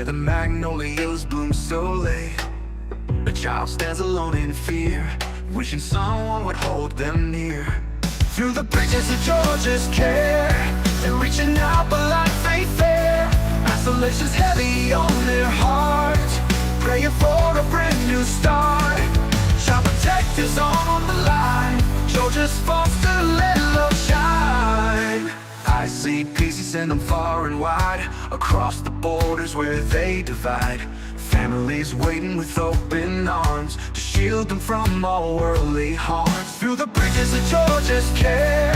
where the magnolias bloom so late. A child stands alone in fear, wishing someone would hold them near. Through the bridges of Georgia's care, they're reaching out but life ain't fair. Isolation's heavy on their heart, praying for a brand new start. Child protectors on the line, Georgia's foster, let love shine. I see peace, you send them far and wide, across the borders where they divide. Families waiting with open arms to shield them from all worldly harm. Through the bridges of Georgia's care,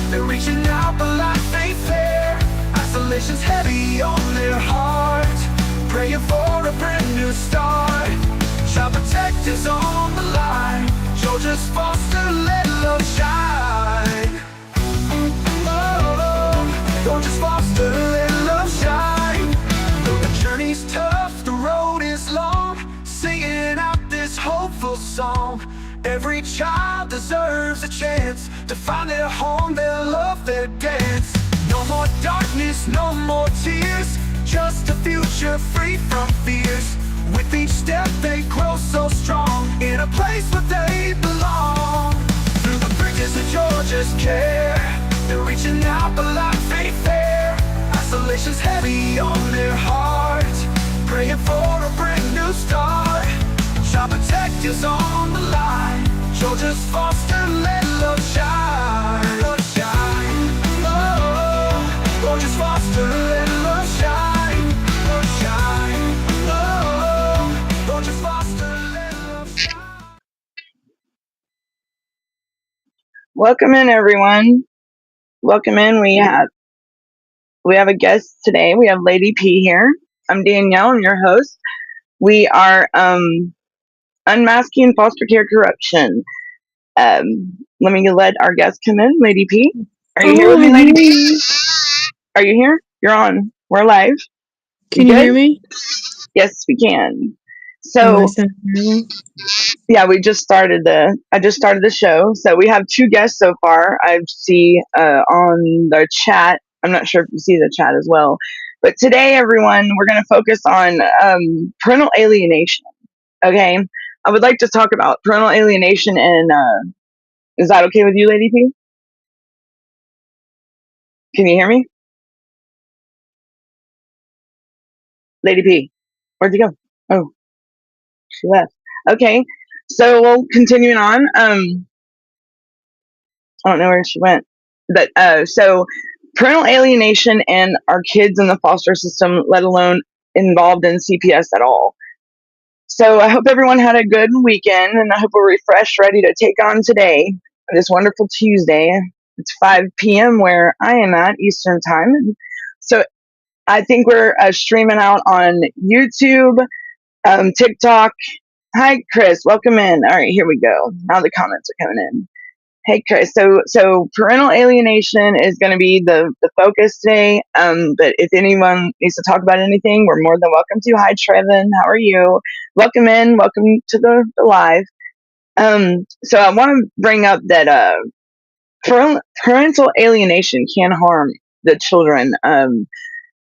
they're reaching out but life ain't fair. Isolation's heavy on their heart, praying for a brand new start. Child protectors on the line, Georgia's foster, let love shine. Oh, Georgia's foster, let love shine. Though the journey's tough, the road is long, singing out this hopeful song. Every child deserves a chance to find their home, their love, their dance. No more darkness, no more tears, just a future free from fears. With each step they grow so strong, in a place where they belong. Through the bridges of Georgia's care, they're reaching out but life ain't fair. Isolation's heavy on their heart, praying for a brand new start. Child protectors on the line, Georgia's foster, let love shine. Love shine. Oh, Georgia's foster, let love shine. Love shine. Oh, Georgia's foster, let love shine. Welcome in, everyone. Welcome in. We have a guest today. We have Lady P here. I'm Danielle. I'm your host. We are Unmasking Foster Care Corruption. Let me let our guest come in. Lady P, are you here with me, Lady P? Are you here? You're on. We're live. Can you hear good? me? Yes, we can. Am I So sounding normal? yeah, I just started the show. So we have two guests so far. I see on the chat. I'm not sure if you see the chat as well. But today, everyone, we're going to focus on parental alienation. Okay, I would like to talk about parental alienation, and is that okay with you, Lady P? Can you hear me, Lady P? Where'd you go? Oh, she left. Okay, so we'll continuing on. I don't know where she went, but so parental alienation and our kids in the foster system, let alone involved in CPS at all. So I hope everyone had a good weekend, and I hope we're refreshed, ready to take on today, this wonderful Tuesday. It's 5 p.m. where I am at Eastern Time. And so I think we're streaming out on YouTube, TikTok. Hi, Chris. Welcome in. All right, here we go. Now the comments are coming in. Hey, Chris. So parental alienation is going to be the focus today. But if anyone needs to talk about anything, we're more than welcome to. Hi, Trevin. How are you? Welcome in. Welcome to the live. So I want to bring up that parental alienation can harm the children.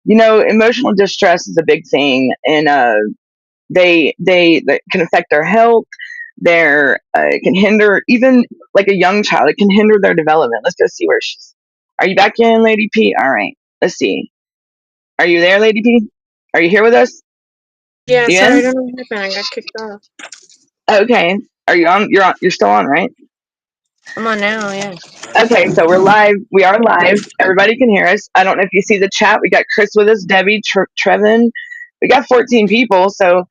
Emotional distress is a big thing, and they can affect their health. It can hinder, even like a young child, it can hinder their development. Let's go see where she's. Are you back in, Lady P? All right, let's see. Are you there, Lady P? Are you here with us? Yeah, You sorry, I in? don't know what happened. I got kicked off. Okay. Are you on? You're still on, right? I'm on now, yeah. Okay, so we're live. We are live. Everybody can hear us. I don't know if you see the chat. We got Chris with us, Debbie, Trevin. We got 14 people. So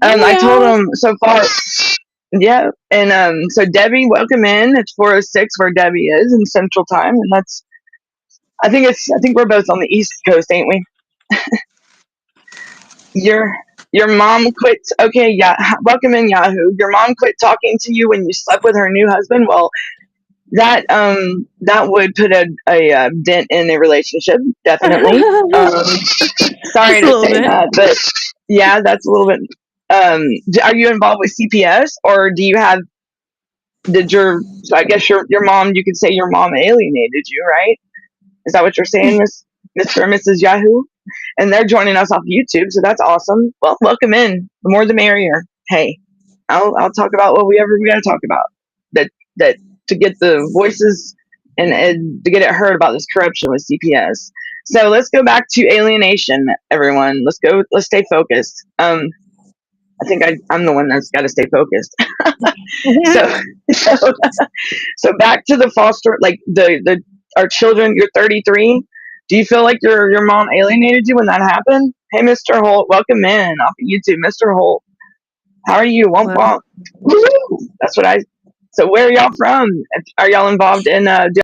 I told them so far. Yeah, and so Debbie, welcome in. It's 4:06 where Debbie is in Central Time, and I think we're both on the East Coast, ain't we? Your mom quit. Okay, yeah. Welcome in, Yahoo. Your mom quit talking to you when you slept with her new husband. Well, that would put a dent in the relationship, definitely. Sorry to say that, but yeah, that's a little bit. Are you involved with CPS, or do you have? So I guess your mom, you could say your mom alienated you, right? Is that what you're saying, Miss? Mr. and Mrs. Yahoo, and they're joining us off YouTube, so that's awesome. Well, welcome in. The more the merrier. Hey, I'll talk about what we got to talk about. That to get the voices and to get it heard about this corruption with CPS. So let's go back to alienation, everyone. Let's go. Let's stay focused. I think I'm the one that's got to stay focused. so, so, so back to the foster, like the our children. You're 33. Do you feel like your mom alienated you when that happened? Hey, Mr. Holt, welcome in off of YouTube, Mr. Holt. How are you? Womp Well, womp. Woo! That's what I. So where are y'all from? Are y'all involved in? Do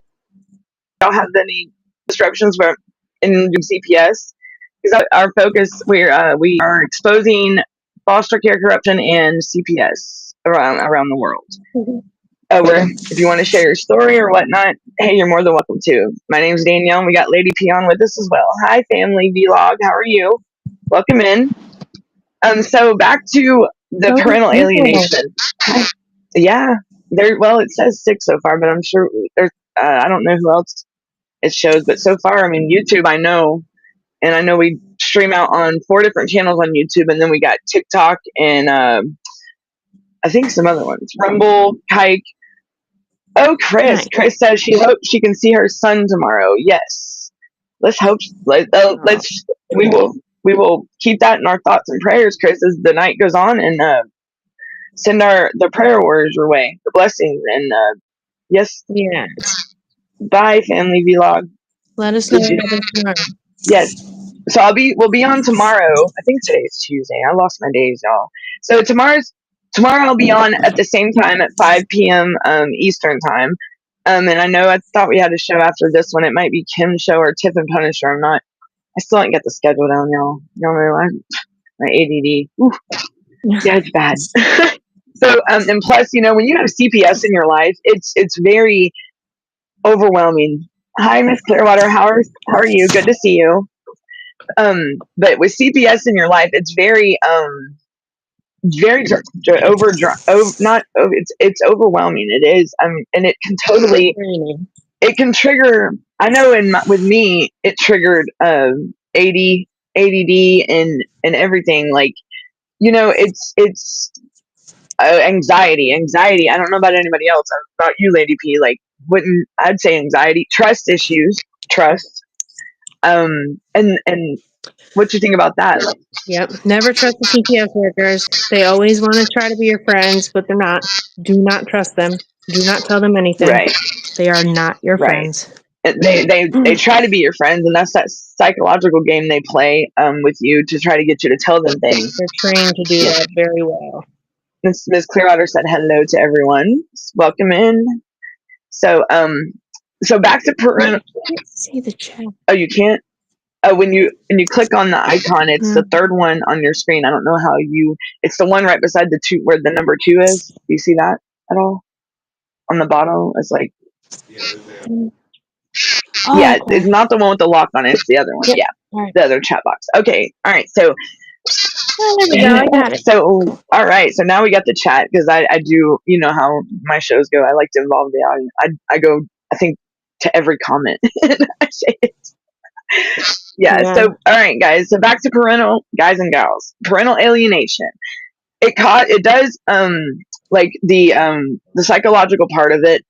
y'all have any disruptions where in CPS? Because our focus, we are exposing foster care corruption and CPS around the world. Where if you want to share your story or whatnot, hey, you're more than welcome to. My name's Danielle, and we got Lady P on with us as well. Hi, family vlog. How are you? Welcome in. So back to the parental alienation. Yeah, there. Well, it says 6 so far, but I'm sure there's. I don't know who else it shows, but so far, I mean, YouTube, I know, and I know we stream out on 4 different channels on YouTube, and then we got TikTok and I think some other ones, Rumble, Kike. Oh, Chris. nice. Chris says she hopes she can see her son tomorrow. Yes. Let's hope. Let's. We will keep that in our thoughts and prayers, Chris, as the night goes on, and send the prayer warriors your way, the blessings, and yes. Yeah. Bye, family vlog. Let us know what happens tomorrow. Yes. So we'll be on tomorrow. I think today's Tuesday. I lost my days, y'all. So tomorrow I'll be on at the same time at 5 p.m. Eastern time. And I thought we had a show after this one. It might be Kim's show or Tiff and Punisher. I still didn't get the schedule down, y'all. Y'all know my ADD. Ooh, yeah, it's bad. So, and plus, when you have CPS in your life, it's very overwhelming. Hi, Miss Clearwater. How are you? Good to see you. But with CPS in your life, it's very it's overwhelming. It is. And it can totally it can trigger. I know with me, it triggered ADD and everything. Like it's anxiety. I don't know about anybody else. About you, Lady P. Like I'd say anxiety, trust issues, trust. And what do you think about that? Yep. Never trust the CPS workers. They always want to try to be your friends, but they're not. Do not trust them. Do not tell them anything. Right. They are not your Right. friends. They try to be your friends, and that's that psychological game they play with you to try to get you to tell them things. They're trained to do that very well. Ms. Clearwater said hello to everyone. Welcome in. So back to parental. I can't see the chat. Oh, you can't. Oh, when you click on the icon, it's the third one on your screen. I don't know how you. It's the one right beside the 2 where the number 2 is. Do you see that at all? On the bottom, it's like. Oh, Yeah, okay. it's not the one with the lock on it. It's the other one. Yep. Yeah, Right. the other chat box. Okay, all right. So. Oh, there we go. I got it. So, all right. So now we got the chat because I do, how my shows go. I like to involve the audience. I go, I think, to every comment. I say it. Yeah. So, all right, guys. So back to parental, guys and gals, parental alienation. It does, like the psychological part of it,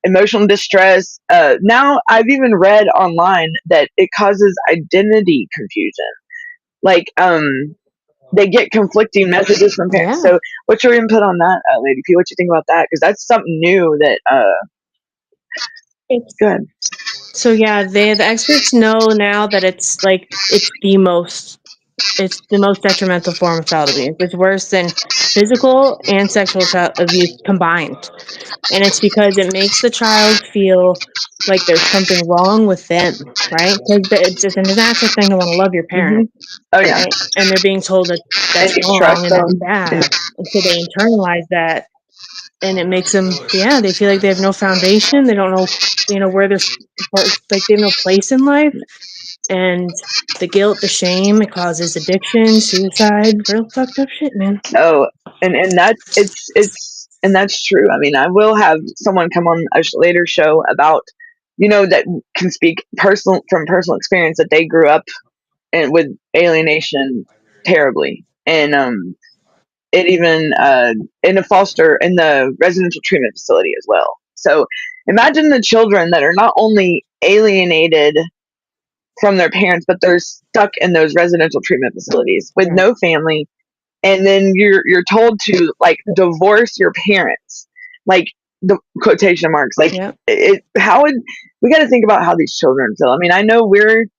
emotional distress. Now I've even read online that it causes identity confusion. Like, they get conflicting messages from parents. Yeah. So what's your input on that, Lady P? What you think about that? Because that's something new that It's good. So yeah, the experts know now that it's the most detrimental form of child abuse. It's worse than physical and sexual child abuse combined. And it's because it makes the child feel like there's something wrong with them, right? Because it's just a natural thing to want to love your parent. Oh yeah. Right? And they're being told that that's And you wrong trust and that's them. bad. And so they internalize that, and it makes them, they feel like they have no foundation. They don't know, where they're, like, they have no place in life. And the guilt, the shame, it causes addiction, suicide, real fucked up shit, man. Oh, and that it's and that's true. I mean, I will have someone come on a later show about that can speak from personal experience that they grew up with alienation terribly, and it even in the residential treatment facility as well. So imagine the children that are not only alienated from their parents, but they're stuck in those residential treatment facilities with no family, and then you're told to like divorce your parents, like the quotation marks, like how would we got to think about how these children feel. I mean, I know we're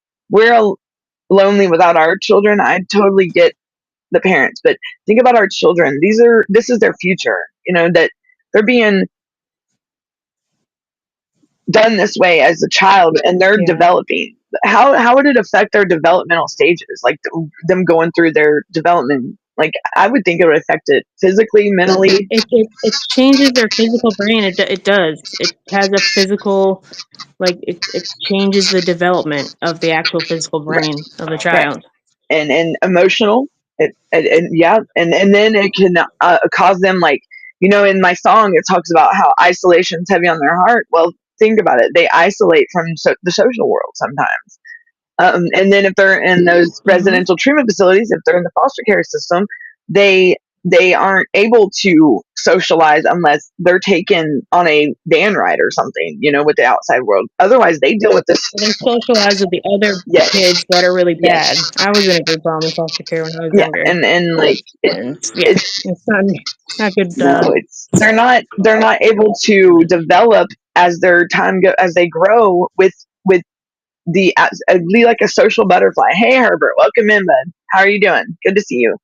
lonely without our children. I totally get the parents, but think about our children. This is their future, that they're being done this way as a child, and they're developing. How would it affect their developmental stages, like them going through their development? Like, I would think it would affect it physically, mentally. It changes their physical brain. It does. It has a physical, like it changes the development of the actual physical brain of the child. And emotional, and then it can cause them, like, in my song it talks about how isolation is heavy on their heart. Well, think about it, they isolate from the social world sometimes. And then if they're in those residential treatment facilities, if they're in the foster care system, they aren't able to socialize unless they're taken on a van ride or something, with the outside world. Otherwise, they deal with this. They socialize with the other kids that are really bad. I was in a group home in foster care when I was younger. And like, it's not good. No, they're not able to develop as they grow with be like a social butterfly. Hey, Herbert, welcome in, bud. How are you doing? Good to see you.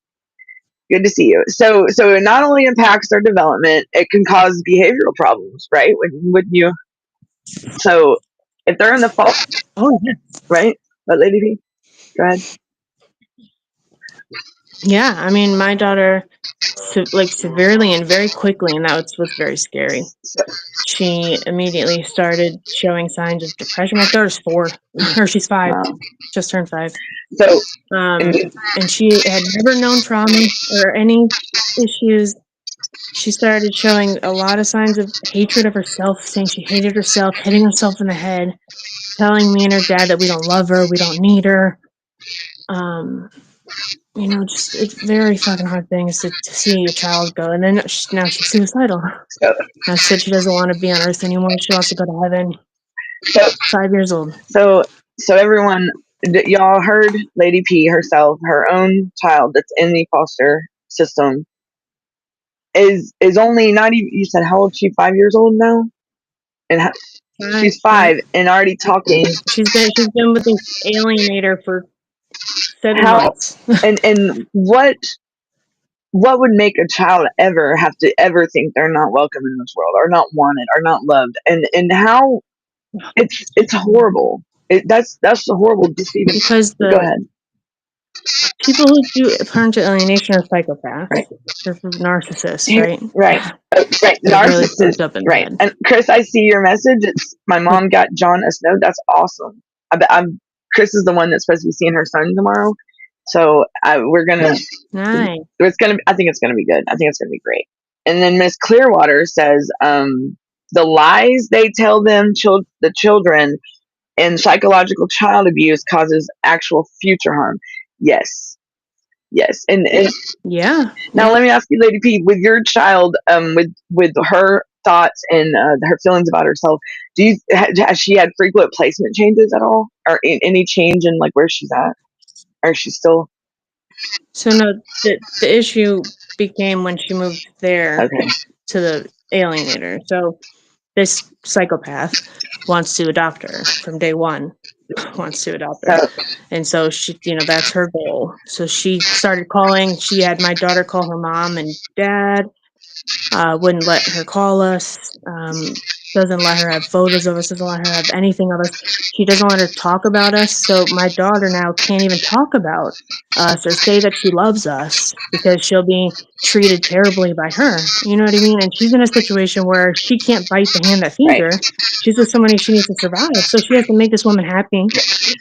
Good to see you. So it not only impacts their development, it can cause behavioral problems, right? So if they're in the fall, right? But Lady P, go ahead. Yeah, I mean, my daughter, severely and very quickly, and that was very scary. She immediately started showing signs of depression. My daughter's 4, or she's 5, just turned 5. So, and she had never known trauma or any issues. She started showing a lot of signs of hatred of herself, saying she hated herself, hitting herself in the head, telling me and her dad that we don't love her, we don't need her. Just it's very fucking hard things to see a child go. And then now she's suicidal. Now she said she doesn't want to be on Earth anymore. She wants to go to heaven. 5 years old. So everyone, y'all heard Lady P herself, her own child that's in the foster system is only not even. You said how old? She 5 years old now, and she's 5 and already talking. She's been with this alienator for 7 months. and what would make a child ever have to ever think they're not welcome in this world, or not wanted, or not loved, and how it's horrible. That's horrible. Because go ahead. People who do parental alienation are psychopaths. Right. They're narcissists, right? Right. Narcissists. Really right. And Chris, I see your message. It's my mom got John a note. That's awesome. Chris is the one that's supposed to be seeing her son tomorrow, so we're gonna. Nice. I think it's gonna be good. I think it's gonna be great. And then Miss Clearwater says, the lies they tell them, the children, and psychological child abuse causes actual future harm. Yes. And yeah. Now let me ask you, Lady P, with your child, with her thoughts and her feelings about herself, has she had frequent placement changes at all, or any change in like where she's at, or is she still? So no, the issue became when she moved there to the alienator. So this psychopath wants to adopt her from day one. Wants to adopt her. And so she, that's her goal. So she started calling. She had my daughter call her mom and dad. Wouldn't let her call us. Doesn't let her have photos of us. Doesn't let her have anything of us. She doesn't let her talk about us. So my daughter now can't even talk about us or say that she loves us because she'll be treated terribly by her. You know what I mean? And she's in a situation where she can't bite the hand that feeds her. She's with somebody she needs to survive. So she has to make this woman happy.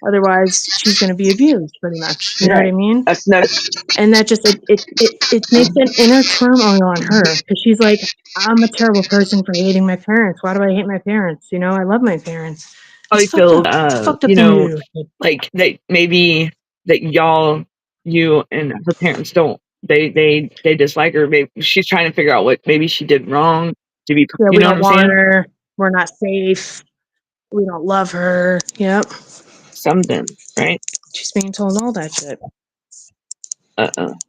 Otherwise, she's going to be abused pretty much. You know what I mean? And that just, it makes an inner turmoil on her because she's like, I'm a terrible person for hating my parents. Why do do I hate my parents? You know, I love my parents. Probably It's fucked feel, up. It's a fucked up you thing to know, do. like that maybe that you and her parents don't, they dislike her. Maybe she's trying to figure out what maybe she did wrong to be, Yeah, you we know what don't I'm want saying? her. We're not safe. We don't love her. Yep. Something, right? She's being told all that shit.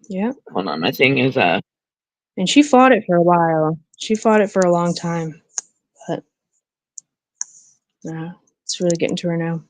Yep. Hold on, my thing is And she fought it for a while. She fought it for a long time. But it's really getting to her now.